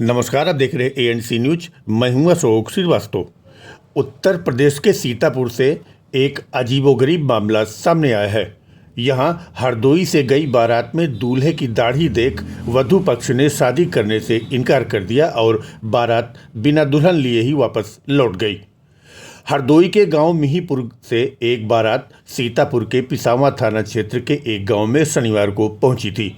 नमस्कार, आप देख रहे हैं एएनसी न्यूज। मैं हूं अशोक श्रीवास्तव। उत्तर प्रदेश के सीतापुर से एक अजीबोगरीब मामला सामने आया है। यहां हरदोई से गई बारात में दूल्हे की दाढ़ी देख वधू पक्ष ने शादी करने से इनकार कर दिया और बारात बिना दुल्हन लिए ही वापस लौट गई। हरदोई के गांव मिहीपुर से एक बारात सीतापुर के पिसावा थाना क्षेत्र के एक गांव में शनिवार को पहुंची थी।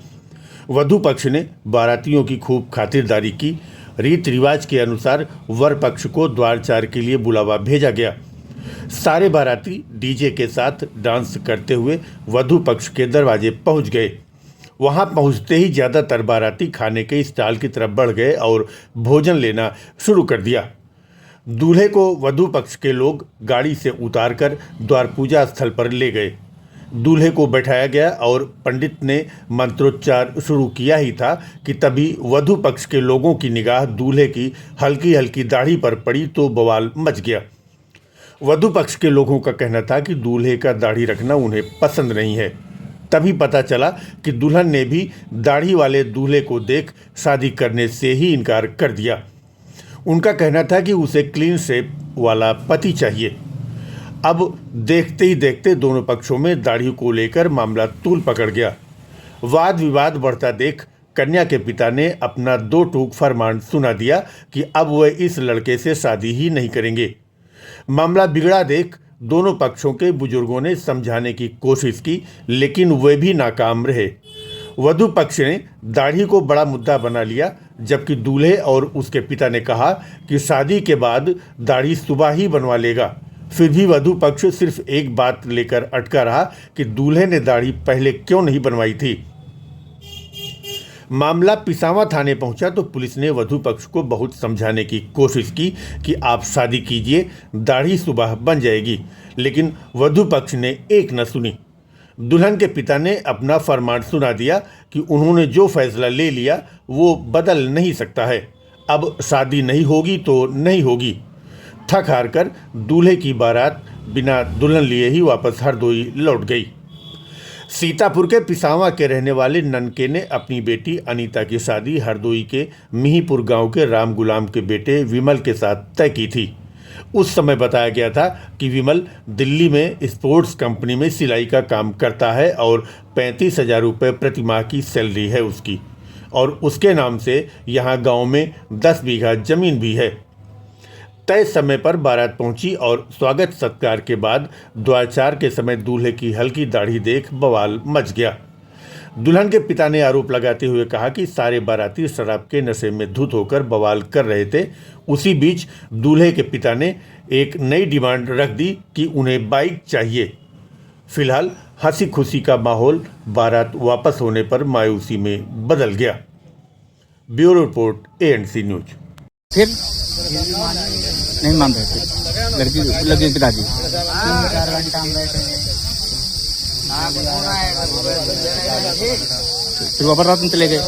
वधू पक्ष ने बारातियों की खूब खातिरदारी की। रीति रिवाज के अनुसार वर पक्ष को द्वारचार के लिए बुलावा भेजा गया। सारे बाराती डीजे के साथ डांस करते हुए वधू पक्ष के दरवाजे पहुंच गए। वहां पहुंचते ही ज़्यादातर बाराती खाने के स्टॉल की तरफ बढ़ गए और भोजन लेना शुरू कर दिया। दूल्हे को वधू पक्ष के लोग गाड़ी से उतारकर द्वार पूजा स्थल पर ले गए। दूल्हे को बैठाया गया और पंडित ने मंत्रोच्चार शुरू किया ही था कि तभी वधू पक्ष के लोगों की निगाह दूल्हे की हल्की हल्की दाढ़ी पर पड़ी तो बवाल मच गया। वधू पक्ष के लोगों का कहना था कि दूल्हे का दाढ़ी रखना उन्हें पसंद नहीं है। तभी पता चला कि दुल्हन ने भी दाढ़ी वाले दूल्हे को देख शादी करने से ही इनकार कर दिया। उनका कहना था कि उसे क्लीन शेव वाला पति चाहिए। अब देखते ही देखते दोनों पक्षों में दाढ़ी को लेकर मामला तूल पकड़ गया। वाद विवाद बढ़ता देख कन्या के पिता ने अपना दो टूक फरमान सुना दिया कि अब वह इस लड़के से शादी ही नहीं करेंगे। मामला बिगड़ा देख दोनों पक्षों के बुजुर्गों ने समझाने की कोशिश की, लेकिन वे भी नाकाम रहे। वधू पक्ष ने दाढ़ी को बड़ा मुद्दा बना लिया, जबकि दूल्हे और उसके पिता ने कहा कि शादी के बाद दाढ़ी सुबह ही बनवा लेगा। फिर भी वधू पक्ष सिर्फ एक बात लेकर अटका रहा कि दूल्हे ने दाढ़ी पहले क्यों नहीं बनवाई थी। मामला पिसावा थाने पहुंचा तो पुलिस ने वधू पक्ष को बहुत समझाने की कोशिश की कि आप शादी कीजिए, दाढ़ी सुबह बन जाएगी, लेकिन वधू पक्ष ने एक न सुनी। दुल्हन के पिता ने अपना फरमान सुना दिया कि उन्होंने जो फैसला ले लिया वो बदल नहीं सकता है। अब शादी नहीं होगी तो नहीं होगी। थक हार कर दूल्हे की बारात बिना दुल्हन लिए ही वापस हरदोई लौट गई। सीतापुर के पिसावा के रहने वाले ननके ने अपनी बेटी अनीता की शादी हरदोई के मिहीपुर गांव के राम गुलाम के बेटे विमल के साथ तय की थी। उस समय बताया गया था कि विमल दिल्ली में स्पोर्ट्स कंपनी में सिलाई का काम करता है और 35,000 रुपये प्रति माह की सैलरी है उसकी, और उसके नाम से यहाँ गांव में 10 बीघा जमीन भी है। तय समय पर बारात पहुंची और स्वागत सत्कार के बाद द्वारचार के समय दूल्हे की हल्की दाढ़ी देख बवाल मच गया। दुल्हन के पिता ने आरोप लगाते हुए कहा कि सारे बाराती शराब के नशे में धुत होकर बवाल कर रहे थे। उसी बीच दूल्हे के पिता ने एक नई डिमांड रख दी कि उन्हें बाइक चाहिए। फिलहाल हंसी खुशी का माहौल बारात वापस होने पर मायूसी में बदल गया। Bureau report ANC news. फिर नहीं मान रहे थे लड़की पिताजी। 3-4 घंटा हम बैठे फिर वापस रात में चले गए।